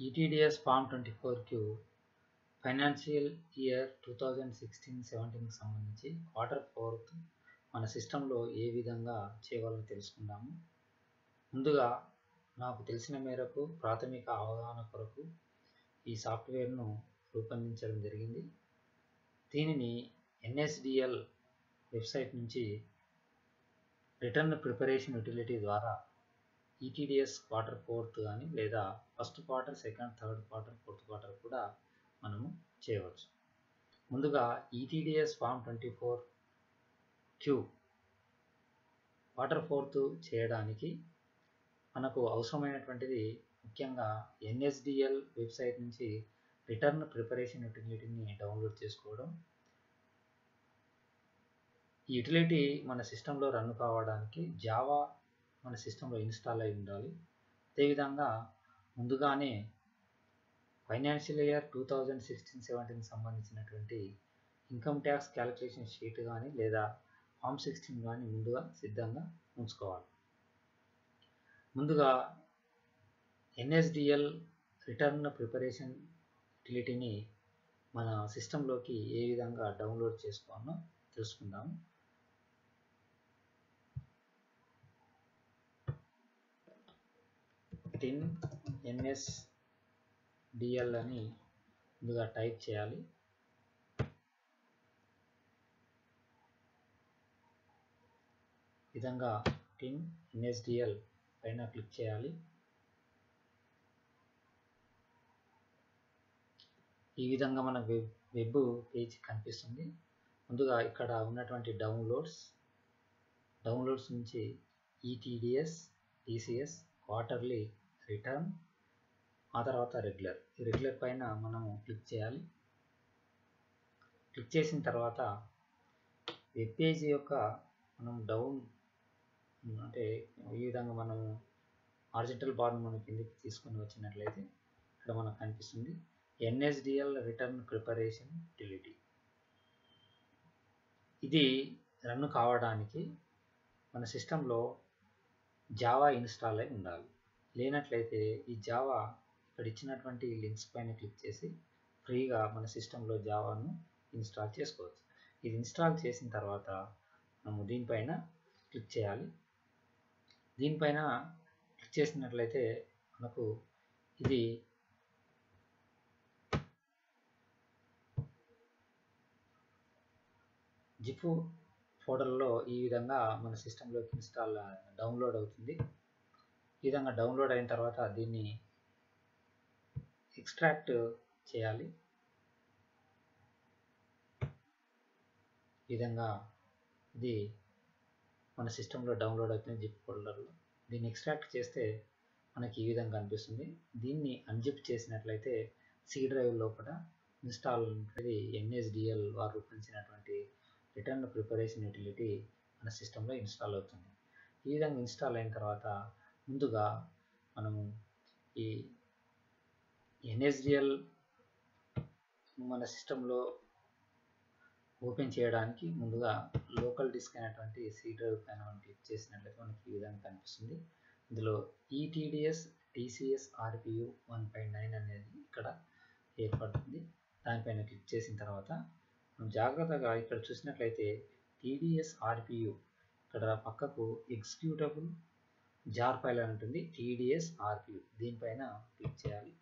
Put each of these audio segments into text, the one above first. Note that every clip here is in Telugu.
ETDS Form 24Q financial year 2016-17కి సంబంధించి Q4 మన సిస్టంలో ఏ విధంగా చేయవాలో తెలుసుకుందాము. ముందుగా నాకు తెలిసిన మేరకు ప్రాథమిక అవగాహన కొరకు ఈ సాఫ్ట్వేర్ను రూపొందించడం జరిగింది. దీనిని NSDL వెబ్సైట్ నుంచి రిటర్న్ ప్రిపరేషన్ యూటిలిటీ ద్వారా ETDS Q4 కానీ లేదా first quarter, second, third quarter, fourth quarter కూడా మనము చేయవచ్చు. ముందుగా ETDS Form 24Q Q4 చేయడానికి మనకు అవసరమైనటువంటిది ముఖ్యంగా NSDL వెబ్సైట్ నుంచి రిటర్న్ ప్రిపరేషన్ యూటిలిటీని డౌన్లోడ్ చేసుకోవడం. ఈ యూటిలిటీ మన సిస్టంలో రన్ కావడానికి జావా మన సిస్టంలో ఇన్స్టాల్ అయి ఉండాలి. అదేవిధంగా ముందుగానే ఫైనాన్షియల్ ఇయర్ 2016-17కి సంబంధించినటువంటి ఇన్కమ్ ట్యాక్స్ క్యాలిక్యులేషన్ షీట్ కానీ లేదా Form 16 కానీ ముందుగా సిద్ధంగా ఉంచుకోవాలి. ముందుగా NSDL రిటర్న్ ప్రిపరేషన్ యూటిలిటీని మన సిస్టంలోకి ఏ విధంగా డౌన్లోడ్ చేసుకోవాలో తెలుసుకుందాము. NSDL అని ముందుగా టైప్ చేయాలి. విధంగా NSDL పైన క్లిక్ చేయాలి. ఈ విధంగా మన వెబ్ పేజ్ కనిపిస్తుంది. ముందుగా ఇక్కడ ఉన్నటువంటి డౌన్లోడ్స్ నుంచి ETDS TCS క్వార్టర్లీ రిటర్న్, ఆ తర్వాత రెగ్యులర్ పైన మనము క్లిక్ చేయాలి. క్లిక్ చేసిన తర్వాత వెబ్ పేజ్ యొక్క మనం అంటే ఈ విధంగా మనము హారిజాంటల్ బార్ మనం కిందకి తీసుకొని వచ్చినట్లయితే ఇక్కడ మనకు కనిపిస్తుంది NSDL రిటర్న్ ప్రిపరేషన్ యూటిలిటీ. ఇది రన్ కావడానికి మన సిస్టంలో జావా ఇన్స్టాల్ అయి ఉండాలి. లేనట్లయితే ఈ జావా ఇక్కడ ఇచ్చినటువంటి లింక్స్ పైన క్లిక్ చేసి ఫ్రీగా మన సిస్టంలో జావాను ఇన్స్టాల్ చేసుకోవచ్చు. ఇది ఇన్స్టాల్ చేసిన తర్వాత మనము దీనిపైన క్లిక్ చేయాలి. దీనిపైన క్లిక్ చేసినట్లయితే మనకు ఇది జిప్ ఫోల్డర్లో ఈ విధంగా మన సిస్టంలోకి డౌన్లోడ్ అవుతుంది. ఈ విధంగా డౌన్లోడ్ అయిన తర్వాత దీన్ని ఎక్స్ట్రాక్ట్ చేయాలి. ఈ విధంగా ఇది మన సిస్టంలో డౌన్లోడ్ అవుతుంది జిప్ ఫోల్డర్లో. దీన్ని ఎక్స్ట్రాక్ట్ చేస్తే మనకి ఈ విధంగా కనిపిస్తుంది. దీన్ని అన్జిప్ చేసినట్లయితే C డ్రైవ్ లోపల ఇన్స్టాల్ ఉంటుంది NSDL వారు రూపొందించినటువంటి రిటర్న్ ప్రిపరేషన్ యూటిలిటీ మన సిస్టంలో ఇన్స్టాల్ అవుతుంది. ఈ విధంగా ఇన్స్టాల్ అయిన తర్వాత ముందుగా మనము ఈ NSDL మన సిస్టంలో ఓపెన్ చేయడానికి ముందుగా లోకల్ డిస్క్ అయినటువంటి C డ్రైవ్ పైన మనం క్లిక్ చేసినట్లయితే మనకి ఈ విధంగా కనిపిస్తుంది. ఇందులో ETDS TCS RPU 1.9 అనేది ఇక్కడ ఏర్పడుతుంది. దానిపైన క్లిక్ చేసిన తర్వాత మనం జాగ్రత్తగా ఇక్కడ చూసినట్లయితే TDS RPU ఇక్కడ పక్కకు ఎగ్జిక్యూటబుల్ జార్ ఫైల్ అని ఉంటుంది. TDS RPU దీనిపైన క్లిక్ చేయాలి.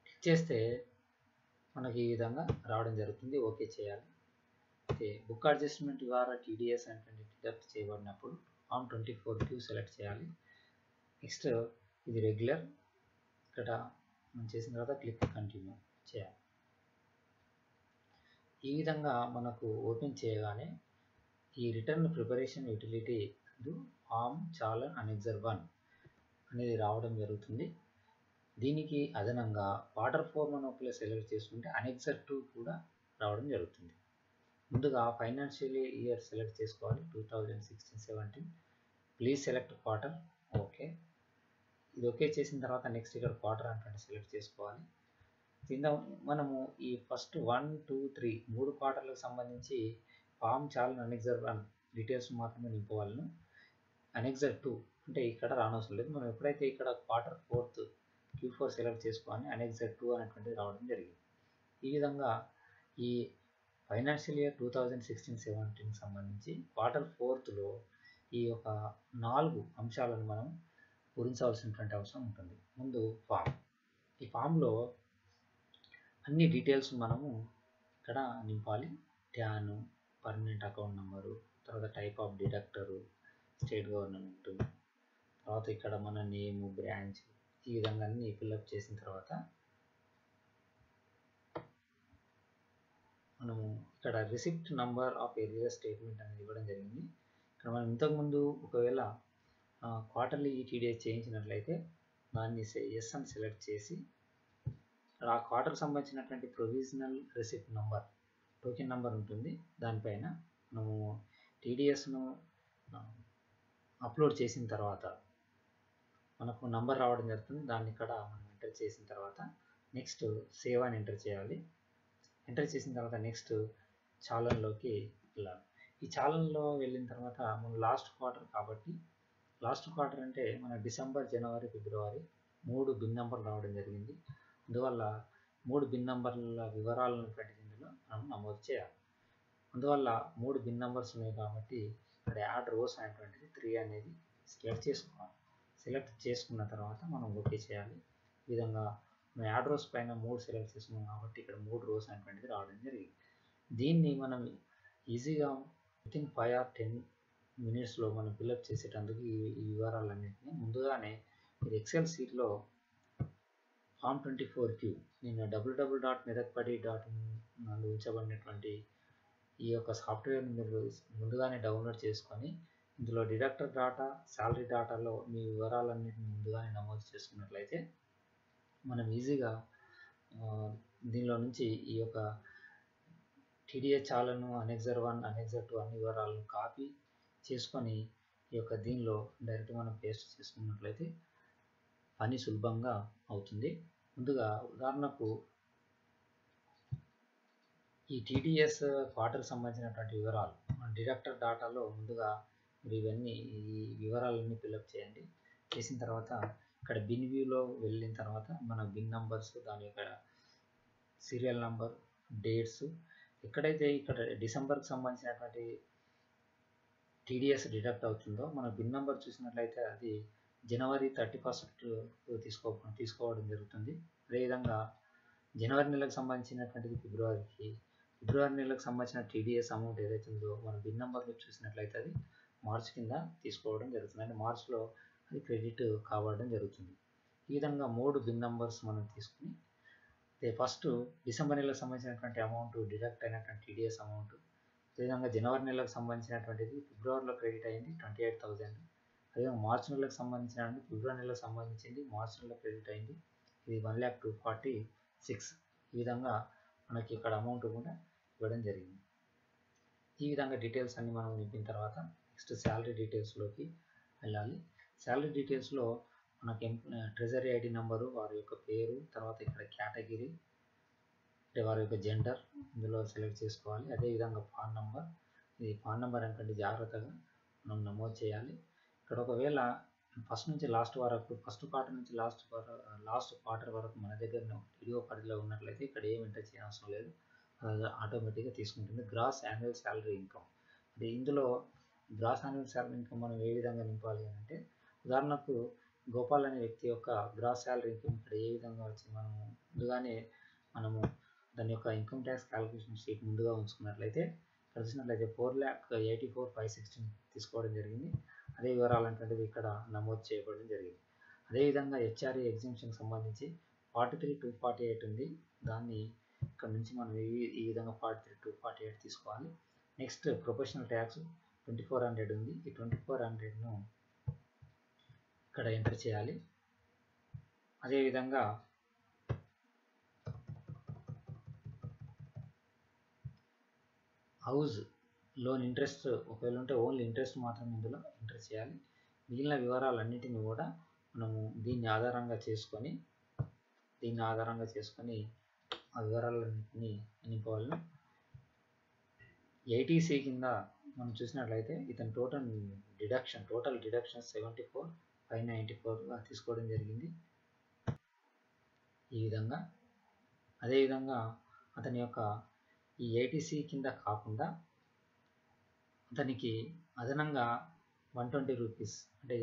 క్లిక్ చేస్తే మనకి ఈ విధంగా రావడం జరుగుతుంది. ఓకే చేయాలి. అయితే బుక్ అడ్జస్ట్మెంట్ ద్వారా TDS అనేటువంటి డిడక్ట్ చేయబడినప్పుడు Form 24Q సెలెక్ట్ చేయాలి. నెక్స్ట్ ఇది రెగ్యులర్, ఇక్కడ మనం చేసిన తర్వాత క్లిక్ కంటిన్యూ చేయాలి. ఈ విధంగా మనకు ఓపెన్ చేయగానే ఈ return preparation utility form చాలన్ annexure 1 అనేది రావడం జరుగుతుంది. దీనికి అదనంగా Q4 మనం ఒకవేళ సెలెక్ట్ చేసుకుంటే అనెక్సర్ 2 కూడా రావడం జరుగుతుంది. ముందుగా ఫైనాన్షియల్ ఇయర్ సెలెక్ట్ చేసుకోవాలి 2016-17. Please select quarter. ఓకే, ఇది ఓకే చేసిన తర్వాత నెక్స్ట్ ఇక్కడ క్వార్టర్ అంటే సెలెక్ట్ చేసుకోవాలి. కింద మనము ఈ ఫస్ట్ 1, 2, 3 3 క్వార్టర్లకు సంబంధించి ఫామ్ చాలన్ అనెక్సర్ 1 డీటెయిల్స్ మాత్రమే నింపవాలను. అనెక్సర్ 2 అంటే ఇక్కడ రానవసరం లేదు. మనం ఎప్పుడైతే ఇక్కడ Q4 Q4 సెలెక్ట్ చేసుకొని అనెక్సర్ 2 అనేటువంటిది రావడం జరిగింది. ఈ విధంగా ఈ ఫైనాన్షియల్ ఇయర్ 2016-17 సంబంధించి Q4లో ఈ యొక్క 4 అంశాలను మనం పూరించవలసినటువంటి అవసరం ఉంటుంది. ముందు ఫామ్. ఈ ఫామ్లో అన్ని డీటెయిల్స్ మనము ఇక్కడ నింపాలి. ట్యాన్, పర్మనెంట్ అకౌంట్ నెంబరు, తర్వాత టైప్ ఆఫ్ డిడక్టరు, స్టేట్ గవర్నమెంట్, తర్వాత ఇక్కడ మన నేమ్, బ్రాంచ్, ఈ విధంగా అన్ని ఫిల్అప్ చేసిన తర్వాత మనము ఇక్కడ receipt number of area statement అనేది ఇవ్వడం జరిగింది. ఇక్కడ మనం ఇంతకుముందు ఒకవేళ క్వార్టర్లీ ఈటీడీఎస్ చేయించినట్లయితే దాన్ని ఎస్ అని సెలెక్ట్ చేసి ఆ క్వార్టర్కి సంబంధించినటువంటి provisional receipt number, token number ఉంటుంది. దానిపైన మనము టీడీఎస్ను అప్లోడ్ చేసిన తర్వాత మనకు నంబర్ రావడం జరుగుతుంది. దాన్ని ఇక్కడ మనం ఎంటర్ చేసిన తర్వాత నెక్స్ట్ సేవ్ అని ఎంటర్ చేయాలి. ఎంటర్ చేసిన తర్వాత నెక్స్ట్ చాలన్లోకి వెళ్ళాలి. ఈ చాలన్లో వెళ్ళిన తర్వాత మనం లాస్ట్ క్వార్టర్ కాబట్టి, లాస్ట్ క్వార్టర్ అంటే మన డిసెంబర్, జనవరి, ఫిబ్రవరి 3 బిన్ నంబర్లు రావడం జరిగింది. అందువల్ల 3 బిన్ నంబర్ల వివరాలను ఇందులో మనం నమోదు చేయాలి. అందువల్ల 3 బిన్ నంబర్స్ ఉన్నాయి కాబట్టి ఇక్కడ యాడ్ రోస్ అనేటువంటిది 3 అనేది సెలెక్ట్ చేసుకోవాలి. సెలెక్ట్ చేసుకున్న తర్వాత మనం ఓకే చేయాలి. ఈ విధంగా మనం యాడ్ రోస్ పైన 3 సెలెక్ట్ చేసుకున్నాం కాబట్టి ఇక్కడ 3 రోస్ అనేటువంటిది రావడం జరిగింది. దీన్ని మనం ఈజీగా వితిన్ 5 or 10 మినిట్స్లో మనం ఫిల్అప్ చేసేటందుకు ఈ వివరాలన్నింటినీ ముందుగానే మీరు ఎక్సెల్ షీట్లో ఫామ్ 24Q నేను www.medakpadi.in నందు ఉంచబడినటువంటి ఈ యొక్క సాఫ్ట్వేర్ని మీరు ముందుగానే డౌన్లోడ్ చేసుకొని ఇందులో డిడక్టర్ డాటా, శాలరీ డాటాలో మీ వివరాలన్నింటినీ ముందుగానే నమోదు చేసుకున్నట్లయితే మనం ఈజీగా దీనిలో నుంచి ఈ యొక్క టీడీఎస్ చాలను, అనెక్సర్ 1, అనెక్సర్ 2 అన్ని వివరాలను కాపీ చేసుకొని ఈ యొక్క దీనిలో డైరెక్ట్ మనం పేస్ట్ చేసుకున్నట్లయితే పని సులభంగా అవుతుంది. ముందుగా ఉదాహరణకు ఈ టీడీఎస్ క్వార్టర్కి సంబంధించినటువంటి వివరాలు మన డిడక్టర్ డాటాలో ముందుగా మీరు ఇవన్నీ ఈ వివరాలన్నీ ఫిల్అప్ చేయండి. చేసిన తర్వాత ఇక్కడ బిన్ వ్యూలో వెళ్ళిన తర్వాత మన బిన్ నంబర్స్, దాని యొక్క సీరియల్ నంబర్, డేట్స్, ఎక్కడైతే ఇక్కడ డిసెంబర్కి సంబంధించినటువంటి టీడీఎస్ డిడక్ట్ అవుతుందో మన బిన్ నంబర్ చూసినట్లయితే అది జనవరి 31 తీసుకోవడం జరుగుతుంది. అదేవిధంగా జనవరి నెలకు సంబంధించినటువంటిది ఫిబ్రవరి నెలకు సంబంధించిన టీడీఎస్ అమౌంట్ ఏదైతే ఉందో మన బిన్ నంబర్లో చూసినట్లయితే అది మార్చ్ కింద తీసుకోవడం జరుగుతుంది. అంటే మార్చ్లో అది క్రెడిట్ కావడం జరుగుతుంది. ఈ విధంగా 3 బిన్ నంబర్స్ మనం తీసుకుని ఫస్ట్ డిసెంబర్ నెలకు సంబంధించినటువంటి అమౌంట్ డిడక్ట్ అయినటువంటి టీడీఎస్ అమౌంట్, అదేవిధంగా జనవరి నెలకు సంబంధించినటువంటిది ఫిబ్రవరిలో క్రెడిట్ అయింది 28,000, అదేవిధంగా మార్చ్ నెలకు సంబంధించిన ఫిబ్రవరి నెలకు సంబంధించింది మార్చ్ నెలలో క్రెడిట్ అయింది, ఇది 1,02,46. ఈ విధంగా మనకి ఇక్కడ అమౌంట్ కూడా ఇవ్వడం జరిగింది. ఈ విధంగా డీటెయిల్స్ అన్ని మనం నింపిన తర్వాత నెక్స్ట్ శాలరీ డీటెయిల్స్లోకి వెళ్ళాలి. శాలరీ డీటెయిల్స్లో మనకి ట్రెజరీ ఐడి నెంబరు, వారి యొక్క పేరు, తర్వాత ఇక్కడ కేటగిరీ అంటే వారి యొక్క జెండర్ ఇందులో సెలెక్ట్ చేసుకోవాలి. అదేవిధంగా పాన్ నెంబర్, ఇది పాన్ నెంబర్ అంటే జాగ్రత్తగా మనం నమోదు చేయాలి. ఇక్కడ ఒకవేళ ఫస్ట్ నుంచి లాస్ట్ వరకు, ఫస్ట్ క్వార్టర్ నుంచి లాస్ట్ క్వార్టర్ వరకు మన దగ్గర టీడీఓ పరిధిలో ఉన్నట్లయితే ఇక్కడ ఏం ఎంటర్ చేయవసరం లేదు, ఆటోమేటిక్గా తీసుకుంటుంది. గ్రాస్ యాన్యువల్ శాలరీ ఇన్కమ్, అది ఇందులో గ్రాస్ యాన్యువల్ శాలరీ ఇన్కమ్ మనం ఏ విధంగా నింపాలి అంటే ఉదాహరణకు గోపాల్ అనే వ్యక్తి యొక్క గ్రాస్ శాలరీ ఇన్కమ్ ఇక్కడ ఏ విధంగా వచ్చి ముందుగానే మనము దాని యొక్క ఇన్కమ్ ట్యాక్స్ క్యాలిక్యులేషన్ షీట్ ముందుగా ఉంచుకున్నట్లయితే ఇక్కడ చూసినట్లయితే 4,84,516 తీసుకోవడం జరిగింది. అదే వివరాలంటే ఇక్కడ నమోదు చేయబడడం జరిగింది. అదేవిధంగా హెచ్ఆర్ఏ ఎగ్జిబిషన్ సంబంధించి 43,248 ఉంది. దాన్ని ఇక్కడ నుంచి మనం ఈ విధంగా 43,248 తీసుకోవాలి. నెక్స్ట్ ప్రొఫెషనల్ ట్యాక్స్ 2,400 ఉంది. ఈ 2,400ను ఇక్కడ ఎంటర్ చేయాలి. అదేవిధంగా హౌస్ లోన్ ఇంట్రెస్ట్ ఒకవేళ ఉంటే ఓన్లీ ఇంట్రెస్ట్ మాత్రం ఇందులో ఎంటర్ చేయాలి. మిగిలిన వివరాలన్నింటినీ కూడా మనము దీన్ని ఆధారంగా చేసుకొని ఆ వివరాలన్నింటినీ నింపవలను. 80C కింద మనం చూసినట్లయితే ఇతని టోటల్ డిడక్షన్ టోటల్ డిడక్షన్ 74,594గా తీసుకోవడం జరిగింది. ఈ విధంగా అదేవిధంగా అతని యొక్క ఈ ఏటీసీ కింద కాకుండా అతనికి అదనంగా 120 రూపీస్ అంటే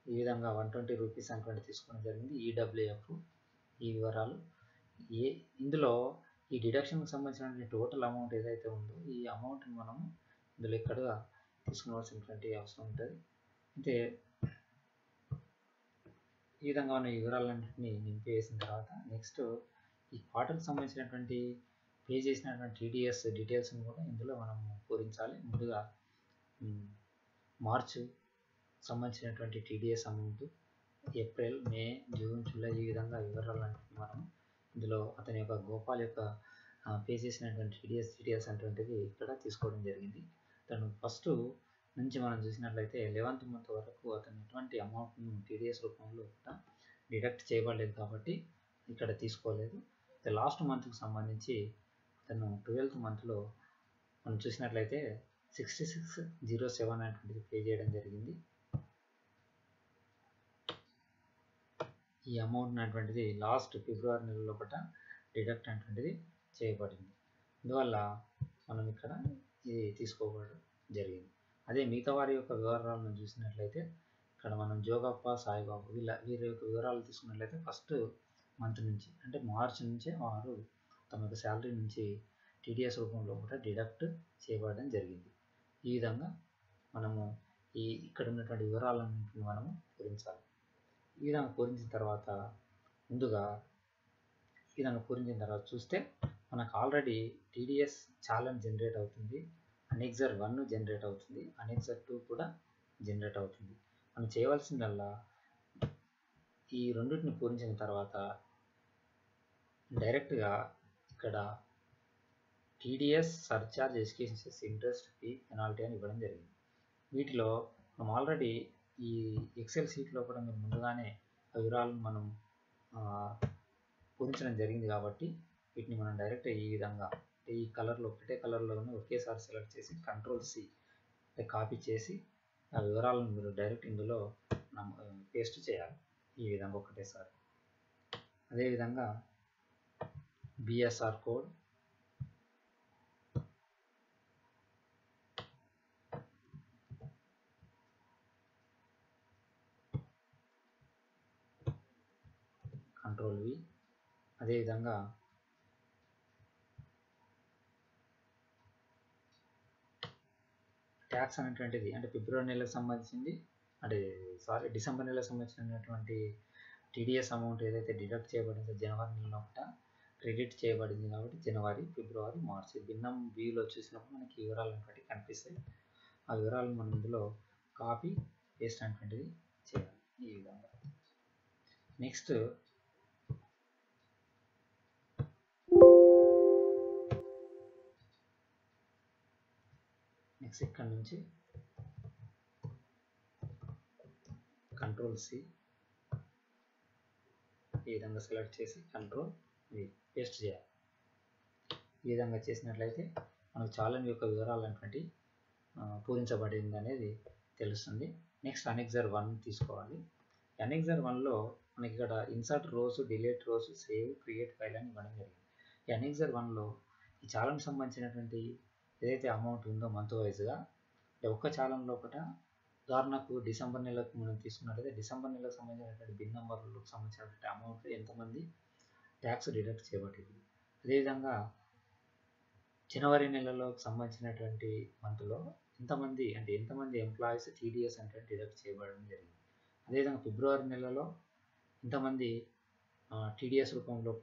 ఈ విధంగా 120 రూపీస్ అనుకోండి తీసుకోవడం జరిగింది. ఈడబ్ల్యూఎఫ్ ఈ వివరాలు ఇందులో ఈ డిడక్షన్కి సంబంధించిన టోటల్ అమౌంట్ ఏదైతే ఉందో ఈ అమౌంట్ని మనము ఇందులో ఇక్కడ తీసుకోవాల్సినటువంటి అవసరం ఉంటుంది. అయితే ఈ విధంగా మనం ఈ వివరాలన్నింటినీ నింపి వేసిన తర్వాత నెక్స్ట్ ఈ క్వార్టర్కి సంబంధించినటువంటి పే చేసినటువంటి టీడీఎస్ డీటెయిల్స్ని కూడా ఇందులో మనం పూరించాలి. ముందుగా మార్చ్ సంబంధించినటువంటి టీడీఎస్ అమౌంట్, ఏప్రిల్, మే, జూన్, జూలై ఈ విధంగా వివరాలన్నింటినీ మనం ఇందులో అతని యొక్క గోపాల్ యొక్క పే చేసినటువంటి టీడీఎస్ డీటెయిల్స్ అనేటువంటిది ఇక్కడ తీసుకోవడం జరిగింది. తను ఫస్ట్ నుంచి మనం చూసినట్లయితే 11th మంత్ వరకు అతను ఎటువంటి అమౌంట్ను టీడీఎస్ రూపంలో డిడక్ట్ చేయబడలేదు కాబట్టి ఇక్కడ తీసుకోలేదు. లాస్ట్ మంత్కి సంబంధించి అతను 12th మంత్లో మనం చూసినట్లయితే 6607 అనేటువంటిది పే చేయడం జరిగింది. ఈ అమౌంట్ అనేటువంటిది లాస్ట్ ఫిబ్రవరి నెలలో డిడక్ట్ అనేటువంటిది చేయబడింది. అందువల్ల మనం ఇక్కడ ఇది తీసుకోవడం జరిగింది. అదే మిగతా వారి యొక్క వివరాలను చూసినట్లయితే ఇక్కడ మనం జోగప్ప, సాయిబాబు వీరి యొక్క వివరాలు తీసుకున్నట్లయితే ఫస్ట్ మంత్ నుంచి అంటే మార్చి నుంచే వారు తమ యొక్క శాలరీ నుంచి టీడీఎస్ రూపంలో డిడక్ట్ చేయబడడం జరిగింది. ఈ విధంగా మనము ఇక్కడ ఉన్నటువంటి వివరాలన్నింటినీ మనము పూరించాలి. ఈ విధంగా పూరించిన తర్వాత ముందుగా ఈ విధంగా పూరించిన తర్వాత చూస్తే మనకు ఆల్రెడీ టీడీఎస్ చాలన్ జనరేట్ అవుతుంది, అనెక్సర్ 1 జనరేట్ అవుతుంది, అనెక్సర్ 2 కూడా జనరేట్ అవుతుంది. మనం చేయవలసిందల్లా ఈ రెండింటిని పూరించిన తర్వాత డైరెక్ట్గా ఇక్కడ TDS, surcharge, education cess, interest, fee, penalty అని ఇవ్వడం జరిగింది. వీటిలో మనం ఆల్రెడీ ఈ ఎక్సెల్ షీట్లో కూడా మీరు ముందుగానే వివరాలను మనం పూరించడం జరిగింది కాబట్టి వీటిని మనం డైరెక్ట్ ఈ విధంగా ఈ కలర్లో ఒకటే కలర్లోనే ఒకేసారి సెలెక్ట్ చేసి Ctrl+C కాపీ చేసి ఆ వివరాలను మీరు డైరెక్ట్ ఇందులో పేస్ట్ చేయాలి. ఈ విధంగా ఒకటేసారి. అదేవిధంగా బిఎస్ఆర్ కోడ్, Ctrl+V, అదేవిధంగా ట్యాక్స్ అనేటువంటిది అంటే ఫిబ్రవరి నెలకు సంబంధించింది డిసెంబర్ నెలకు సంబంధించినటువంటి టీడీఎస్ అమౌంట్ ఏదైతే డిడక్ట్ చేయబడిందో జనవరి నెలలో క్రెడిట్ చేయబడింది కాబట్టి జనవరి, ఫిబ్రవరి, మార్చి భిన్నం వ్యూలో చూసినప్పుడు మనకి వివరాలు అనేటువంటి కనిపిస్తాయి. ఆ వివరాలను మనం ఇందులో కాపీ పేస్ట్ అనేటువంటిది చేయాలి. ఈ విధంగా నెక్స్ట్ ఇక్కడ నుంచి Ctrl+C ఈ విధంగా సెలెక్ట్ చేసి Ctrl+V పేస్ట్ చేయాలి. ఈ విధంగా చేసినట్లయితే మనకు చాలన్ యొక్క వివరాలు అనేటువంటి పూరించబడింది అనేది తెలుస్తుంది. నెక్స్ట్ అనెక్సర్ 1 తీసుకోవాలి. అనెక్సర్ 1లో మనకి ఇక్కడ insert rows, delete rows, save, create file అని ఇవ్వడం జరిగింది. ఈ అనెక్సర్ 1లో ఈ చాలన్కి సంబంధించినటువంటి ఏదైతే అమౌంట్ ఉందో మంత్ వైజ్గా ఒక్క చాలన్ లోపల ఉదాహరణకు డిసెంబర్ నెలకు మనం తీసుకున్నట్లయితే డిసెంబర్ నెలకు సంబంధించినటువంటి బిన్ నంబర్లకు సంబంధించినటువంటి అమౌంట్ ఎంతమంది ట్యాక్స్ డిడక్ట్ చేయబడింది. అదేవిధంగా జనవరి నెలలో సంబంధించినటువంటి మంత్లో ఎంతమంది ఎంప్లాయీస్ టీడీఎస్ అంటే డిడక్ట్ చేయబడడం జరిగింది. అదేవిధంగా ఫిబ్రవరి నెలలో ఎంతమంది టీడీఎస్ రూపంలో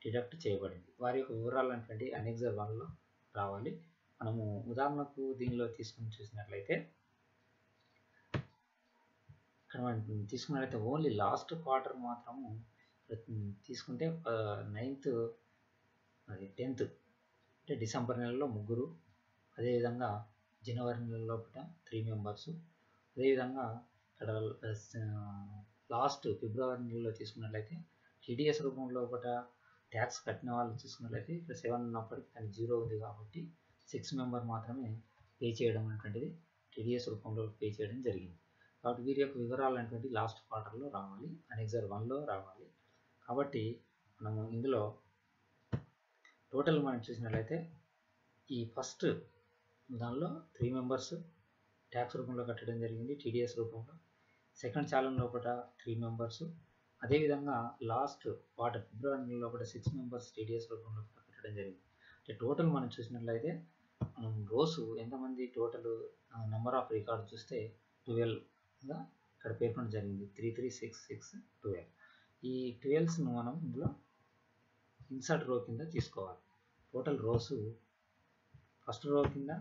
డిడక్ట్ చేయబడింది. వారి యొక్క వివరాలు అనేటువంటి అనెక్సర్ 1లో రావాలి. మనము ఉదాహరణకు దీనిలో తీసుకుని చూసినట్లయితే ఇక్కడ మనం తీసుకున్నట్లయితే ఓన్లీ లాస్ట్ క్వార్టర్ మాత్రము తీసుకుంటే 9th 10th అంటే డిసెంబర్ నెలలో 3, అదేవిధంగా జనవరి నెలలో 3 మెంబర్స్, అదేవిధంగా ఇక్కడ లాస్ట్ ఫిబ్రవరి నెలలో తీసుకున్నట్లయితే టీడీఎస్ రూపంలో ట్యాక్స్ కట్టిన వాళ్ళు తీసుకున్నట్లయితే ఇక్కడ 7 ఉన్నప్పటికీ కానీ 0 ఉంది కాబట్టి 6 మెంబర్ మాత్రమే పే చేయడం అనేటువంటిది టీడీఎస్ రూపంలో పే చేయడం జరిగింది. కాబట్టి వీరి యొక్క వివరాలు అనేటువంటి లాస్ట్ క్వార్టర్లో రావాలి, అనెక్సర్ 1లో రావాలి. కాబట్టి మనము ఇందులో టోటల్ మనం చూసినట్లయితే ఈ ఫస్ట్ దానిలో 3 మెంబర్స్ ట్యాక్స్ రూపంలో కట్టడం జరిగింది టీడీఎస్ రూపంలో. సెకండ్ చాలన్ లోపల 3 మెంబర్స్, అదేవిధంగా లాస్ట్ క్వార్టర్ ఫిబ్రవరి నెల లోపల 6 మెంబర్స్ టీడీఎస్ రూపంలో కట్టడం జరిగింది. అంటే టోటల్ మనం చూసినట్లయితే మనం రోజు ఎంతమంది టోటల్ నెంబర్ ఆఫ్ రికార్డ్ చూస్తే 12గా ఇక్కడ పేర్కొనడం జరిగింది. 3, 3, 6, 6, 12. ఈ 12స్ను మనం ఇందులో ఇన్సర్ట్ రో కింద తీసుకోవాలి. టోటల్ రోస్ ఫస్ట్ రో కింద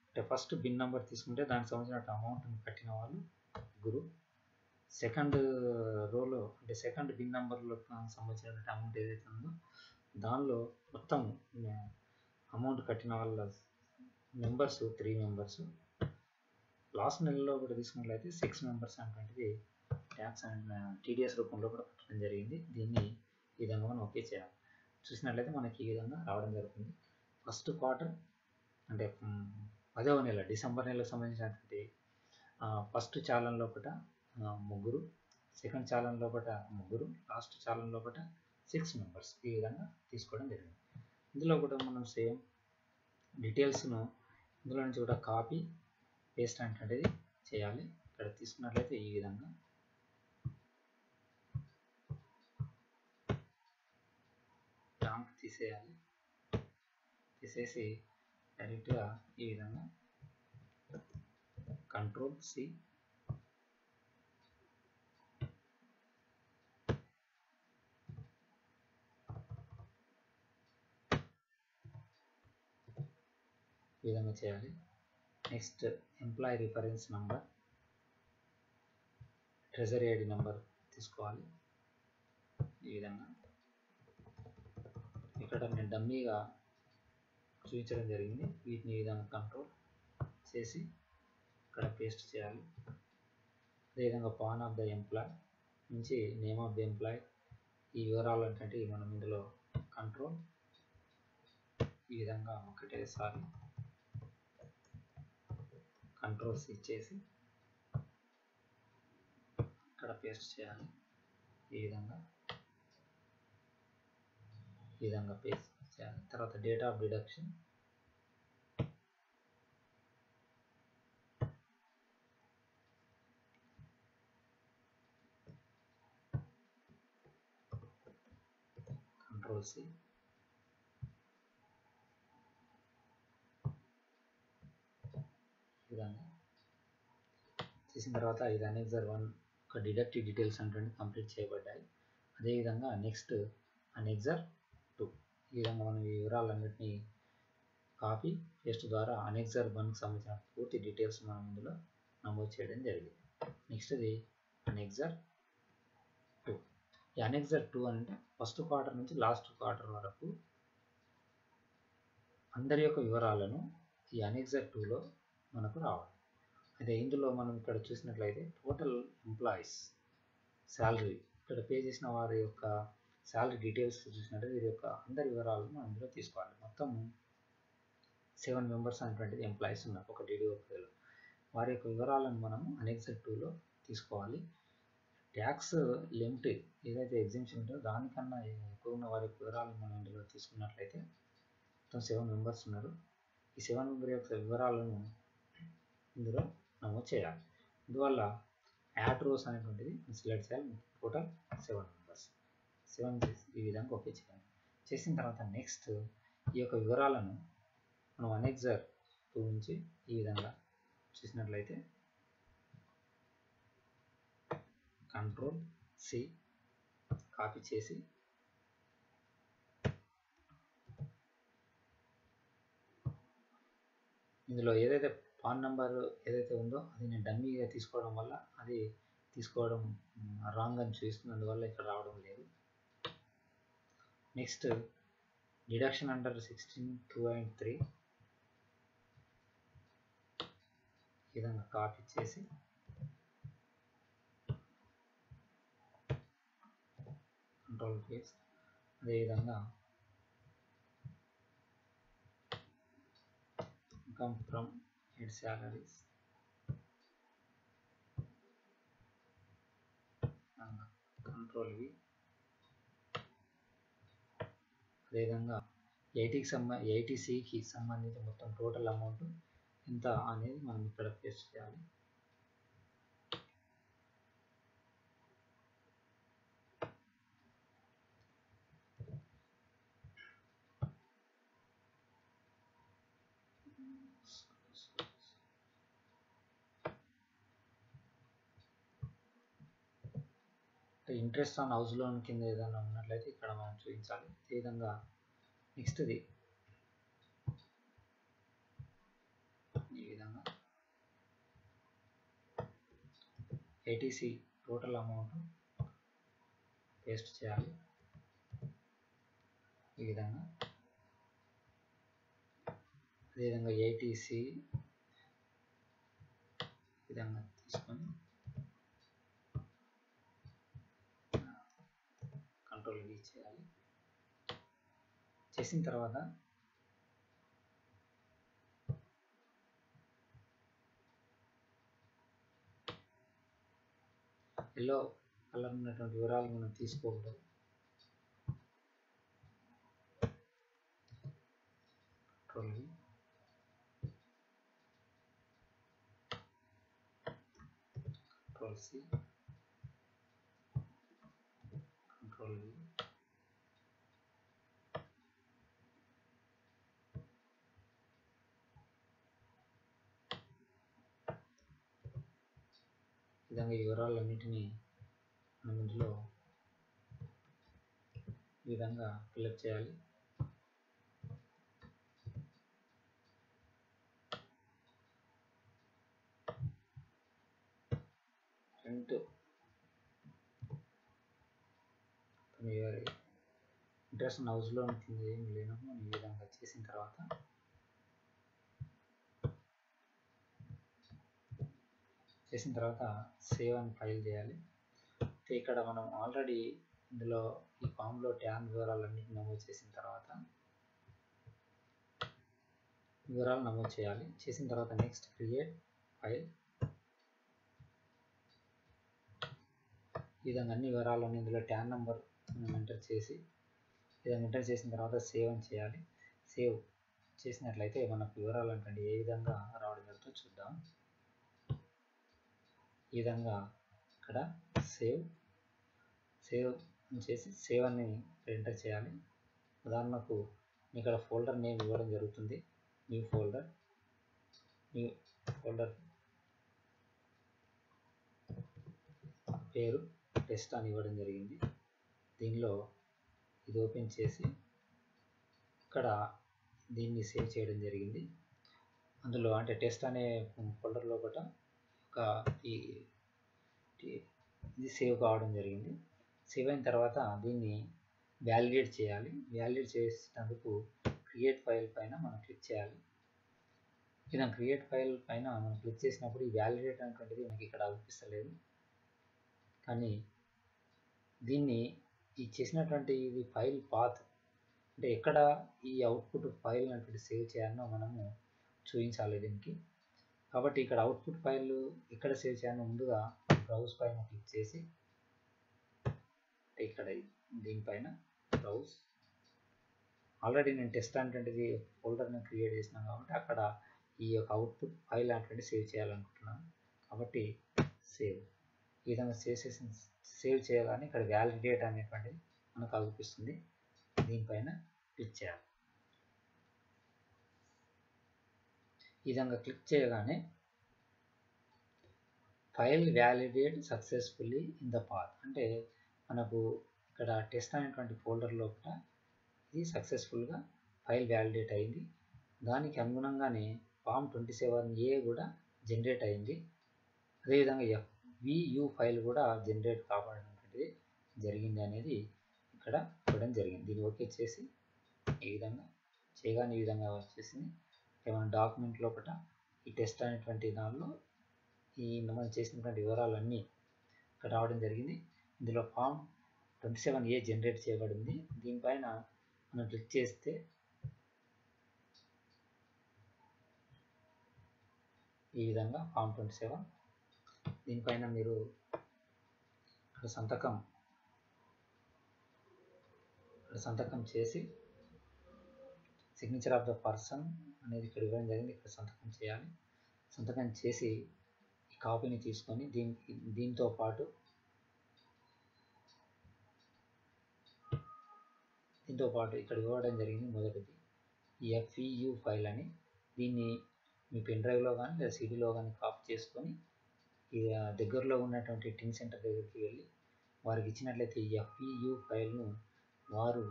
అంటే ఫస్ట్ బిన్ నెంబర్ తీసుకుంటే దానికి సంబంధించిన అమౌంట్ని కట్టిన వాళ్ళు ముగ్గురు. సెకండ్ రోలో అంటే సెకండ్ బిన్ నెంబర్లో సంబంధించిన అమౌంట్ ఏదైతే ఉందో దానిలో మొత్తం అమౌంట్ కట్టిన వాళ్ళ మెంబర్స్ 3 మెంబర్స్. లాస్ట్ నెలలో కూడా తీసుకున్నట్లయితే 6 మెంబర్స్ అనేటువంటిది ట్యాక్స్ అండ్ టీడీఎస్ రూపంలో కూడా కట్టడం జరిగింది. దీన్ని ఈ విధంగా మనం ఓకే చేయాలి. చూసినట్లయితే మనకి ఈ విధంగా రావడం జరుగుతుంది. ఫస్ట్ క్వార్టర్ అంటే 10వ నెల డిసెంబర్ నెలకు సంబంధించినటువంటి ఫస్ట్ చాలన్ లోపల ముగ్గురు, సెకండ్ చాలన్ లోపల ముగ్గురు, లాస్ట్ చాలన్ లోపల 6 మెంబర్స్ ఈ విధంగా తీసుకోవడం జరిగింది. ఇందులో కూడా మనం సేమ్ డీటెయిల్స్ను ఇందులో నుంచి కూడా కాపీ పేస్ట్ అనేటువంటిది చేయాలి. ఇక్కడ తీసుకున్నట్లయితే ఈ విధంగా బ్యాంక్ తీసేయాలి. తీసేసి డైరెక్ట్గా ఈ విధంగా Ctrl+C ఈ విధంగా చేయాలి. Next employee reference number, treasury ID number తీసుకోవాలి. ఈ విధంగా ఇక్కడ నేను డమ్మీగా చూపించడం జరిగింది. వీటిని ఈ విధంగా కంట్రోల్ చేసి ఇక్కడ పేస్ట్ చేయాలి. అదేవిధంగా పాన్ ఆఫ్ ద ఎంప్లాయ్ నుంచి నేమ్ ఆఫ్ ద ఎంప్లాయ్ ఈ వివరాలు అంటే మనం ఇందులో కంట్రోల్ ఈ విధంగా ఒకటేసారి Ctrl+C చేసి ఇక్కడ పేస్ట్ చేయాలి. ఈ విధంగా పేస్ట్ చేయాలి. తర్వాత డేట్ ఆఫ్ డిడక్షన్ Ctrl+C విధంగా చేసిన తర్వాత ఇది అనెక్సర్ 1 ఒక డిడక్టివ్ డీటెయిల్స్ అంటే కంప్లీట్ చేయబడ్డాయి. అదేవిధంగా నెక్స్ట్ అనెక్సర్ 2 ఈ విధంగా మనం ఈ వివరాలన్నింటినీ కాపీ పేస్ట్ ద్వారా అనెక్సర్ 1కి సంబంధించిన పూర్తి డీటెయిల్స్ మనం ఇందులో నమోదు చేయడం జరిగింది. నెక్స్ట్ది అనెక్సర్ 2. ఈ అనెక్సర్ 2 అంటే ఫస్ట్ క్వార్టర్ నుంచి లాస్ట్ క్వార్టర్ వరకు అందరి యొక్క వివరాలను ఈ అనెక్సర్ 2లో మనకు రావాలి. అయితే ఇందులో మనం ఇక్కడ చూసినట్లయితే టోటల్ ఎంప్లాయీస్ శాలరీ ఇక్కడ పే చేసిన వారి యొక్క శాలరీ డీటెయిల్స్ చూసినట్లయితే వీరి యొక్క అందరి వివరాలను మనం ఇందులో తీసుకోవాలి. మొత్తం 7 మెంబర్స్ అనేటువంటిది ఎంప్లాయీస్ ఉన్నారు ఒక DDO-లో. వారి యొక్క వివరాలను మనం అనెక్సర్ 2లో తీసుకోవాలి. ట్యాక్స్ లిమిట్ ఏదైతే ఎగ్జెంప్షన్ ఉంటుందో దానికన్నా ఎక్కువ ఉన్న వారి యొక్క వివరాలను మనం ఇందులో తీసుకున్నట్లయితే మొత్తం 7 మెంబర్స్ ఉన్నారు. ఈ 7 మెంబర్ యొక్క వివరాలను ఇందులో నమోదు చేయాలి. అందువల్ల యాడ్ రోస్ అనేటువంటిది సెలెక్ట్ చేయాలి. టోటల్ 7 మెంబర్స్ 7 చేసి ఈ విధంగా ఓకే చేయాలి. చేసిన తర్వాత నెక్స్ట్ ఈ యొక్క వివరాలను మనం అనెక్సర్ 2 నుంచి ఈ విధంగా చూసినట్లయితే Ctrl+C కాపీ చేసి ఇందులో ఏదైతే పాన్ నెంబర్ ఏదైతే ఉందో అది నేను డమ్మీగా తీసుకోవడం వల్ల అది తీసుకోవడం రాంగ్ అని చూపిస్తుంది. అందువల్ల ఇక్కడ రావడం లేదు. నెక్స్ట్ డిడక్షన్ అండర్ 16(2) and 3 ఈ విధంగా కాపీ చేసి Ctrl+V అదేవిధంగా income from net salaries, control V. అదేవిధంగా ఎయిటీసీకి సంబంధించి మొత్తం టోటల్ అమౌంట్ ఎంత అనేది మనం ఇక్కడ పేస్ట్ చేయాలి. ఇంట్రెస్ట్ ఆన్ హౌస్ లోన్ కింద ఏదైనా ఉన్నట్లయితే ఇక్కడ మనం చూపించాలి. ఈ విధంగా నెక్స్ట్ది ఈ విధంగా ఏటీసీ టోటల్ అమౌంట్ పేస్ట్ చేయాలి. ఈ విధంగా అదేవిధంగా ఏటీసీ విధంగా తీసుకొని కంట్రోల్ వి చేయాలి. చేసిన తర్వాత ఎల్లో కలర్ ఉన్నటువంటి వివరాలు మనం తీసుకోకూడదు. Control V, control C, control V. ఈ విధంగా ఈ వివరాలన్నింటినీ మనం ఇందులో ఈ విధంగా ఫిల్అప్ చేయాలి. రెంట్ ఇంట్రెస్ట్ హౌస్ లోన్ కింద ఏం లేనప్పుడు ఈ విధంగా చేసిన తర్వాత సేవ్ అని ఫైల్ చేయాలి. ఇక్కడ మనం ఆల్రెడీ ఇందులో ఈ ఫామ్లో ట్యాన్ వివరాలన్నింటినీ నమోదు చేసిన తర్వాత వివరాలు నమోదు చేయాలి. చేసిన తర్వాత నెక్స్ట్ క్రియేట్ ఫైల్. ఈ విధంగా అన్ని వివరాలను ఇందులో ట్యాన్ నెంబర్ మనం ఎంటర్ చేసి విధంగా ఎంటర్ చేసిన తర్వాత సేవ్ అని చేయాలి. సేవ్ చేసినట్లయితే మనకు వివరాలు అంటే ఏ విధంగా రావడం జరుగుతుందో చూద్దాం. ఈ విధంగా ఇక్కడ సేవ్ చేసి సేవ్ అని ఎంటర్ చేయాలి. ఉదాహరణకు ఇక్కడ ఫోల్డర్ నేమ్ ఇవ్వడం జరుగుతుంది. న్యూ ఫోల్డర్ పేరు టెస్ట్ అని ఇవ్వడం జరిగింది. దీనిలో ఇది ఓపెన్ చేసి ఇక్కడ దీన్ని సేవ్ చేయడం జరిగింది. అందులో అంటే టెస్ట్ అనే ఫోల్డర్లో కూడా ఇది సేవ్ కావడం జరిగింది. సేవ్ అయిన తర్వాత దీన్ని వ్యాలిడేట్ చేయాలి. వ్యాలిడేట్ చేసినందుకు క్రియేట్ ఫైల్ పైన మనం క్లిక్ చేయాలి. ఇలా క్రియేట్ ఫైల్ పైన మనం క్లిక్ చేసినప్పుడు ఈ వ్యాలిడేట్ అనేటువంటిది మనకి ఇక్కడ అనిపిస్తలేదు. కానీ దీన్ని ఈ చేసినటువంటి ఇది ఫైల్ పాత్ అంటే ఎక్కడ ఈ అవుట్పుట్ ఫైల్ అనేటువంటి సేవ్ చేయాలో మనము చూపించాలి దీనికి. కాబట్టి ఇక్కడ అవుట్పుట్ ఫైల్ ఎక్కడ సేవ్ చేయాలో ముందుగా బ్రౌజ్ పైన క్లిక్ చేసి ఇక్కడ దీనిపైన బ్రౌజ్ ఆల్రెడీ నేను టెస్ట్ అనేటువంటిది ఫోల్డర్ని క్రియేట్ చేసినాను కాబట్టి అక్కడ ఈ యొక్క అవుట్పుట్ ఫైల్ అనేటువంటి సేవ్ చేయాలనుకుంటున్నాను. కాబట్టి సేవ్ ఈ విధంగా సేవ్ చేయగానే ఇక్కడ వ్యాలిడేట్ అనేటువంటిది మనకు అనిపిస్తుంది. దీనిపైన క్లిక్ చేయాలి. ఈ విధంగా క్లిక్ చేయగానే file validate successfully in the path అంటే మనకు ఇక్కడ టెస్ట్ అనేటువంటి ఫోల్డర్లో కూడా ఇది సక్సెస్ఫుల్గా ఫైల్ వ్యాలిడేట్ అయింది. దానికి అనుగుణంగానే ఫామ్ 27A కూడా జనరేట్ అయింది. అదేవిధంగా FVU ఫైల్ కూడా జనరేట్ కావడం జరిగింది అనేది ఇక్కడ ఇవ్వడం జరిగింది. దీన్ని ఓకే చేసి ఈ విధంగా చేయగానే ఈ విధంగా వచ్చేసింది. మన డాక్యుమెంట్ లోపల ఈ టెస్ట్ అనేటువంటి దానిలో ఈ మనం చేసినటువంటి వివరాలన్నీ ఇక్కడ రావడం జరిగింది. ఇందులో ఫామ్ 27A జనరేట్ చేయబడింది. దీనిపైన మనం క్లిక్ చేస్తే ఈ విధంగా ఫామ్ 27 దీనిపైన మీరు సంతకం చేసి సిగ్నేచర్ ఆఫ్ ద పర్సన్ అనేది ఇక్కడ ఇవ్వడం జరిగింది. ఇక్కడ సంతకం చేయాలి. సంతకం చేసి ఈ కాపీని తీసుకొని దీంతో పాటు ఇక్కడ ఇవ్వడం జరిగింది. మొదటిది FEU ఫైల్ అని, దీన్ని మీ పెన్ డ్రైవ్లో కానీ లేదా సిడీలో కానీ కాపీ చేసుకొని దగ్గరలో ఉన్నటువంటి టిన్ సెంటర్ దగ్గరికి వెళ్ళి వారికి ఇచ్చినట్లయితే ఈ FEU ఫైల్ను వారు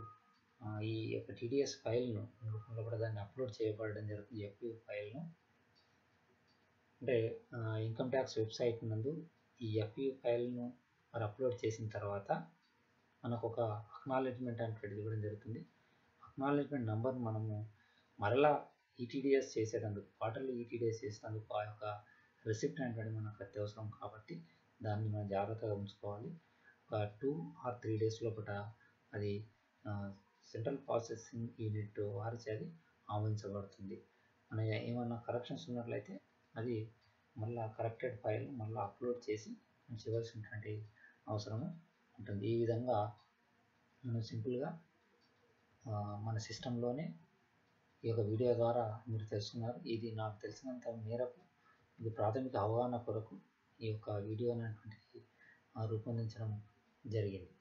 ఈ యొక్క TDS ఫైల్ను రూపంలో కూడా దాన్ని అప్లోడ్ చేయబడడం జరుగుతుంది. FEU ఫైల్ను అంటే ఇన్కమ్ ట్యాక్స్ వెబ్సైట్ నందు ఈ FEU ఫైల్ను వారు అప్లోడ్ చేసిన తర్వాత మనకు ఒక అక్నాలెడ్జ్మెంట్ అనేటువంటిది ఇవ్వడం జరుగుతుంది. అక్నాలెడ్జ్మెంట్ నంబర్ మనము మరలా ETDS చేసేటందుకు క్వార్టర్లీ ETDS చేసేటందుకు ఆ యొక్క రిసిప్ట్ అనేటువంటి మనకు అత్యవసరం కాబట్టి దాన్ని మనం జాగ్రత్తగా ఉంచుకోవాలి. ఒక 2 or 3 days లోపల అది సెంట్రల్ ప్రాసెసింగ్ యూనిట్ వారిచే అది ఆమోదించబడుతుంది. మన ఏమన్నా కరెక్షన్స్ ఉన్నట్లయితే అది మళ్ళీ కరెక్టెడ్ ఫైల్ మళ్ళీ అప్లోడ్ చేసి చేయవలసినటువంటి అవసరం ఉంటుంది. ఈ విధంగా మనం సింపుల్గా మన సిస్టంలోనే ఈ యొక్క వీడియో ద్వారా మీరు తెలుసుకున్నారు. ఇది నాకు తెలిసినంత మేరకు ఇది ప్రాథమిక అవగాహన కొరకు ఈ యొక్క వీడియో అనేటువంటిది రూపొందించడం జరిగింది.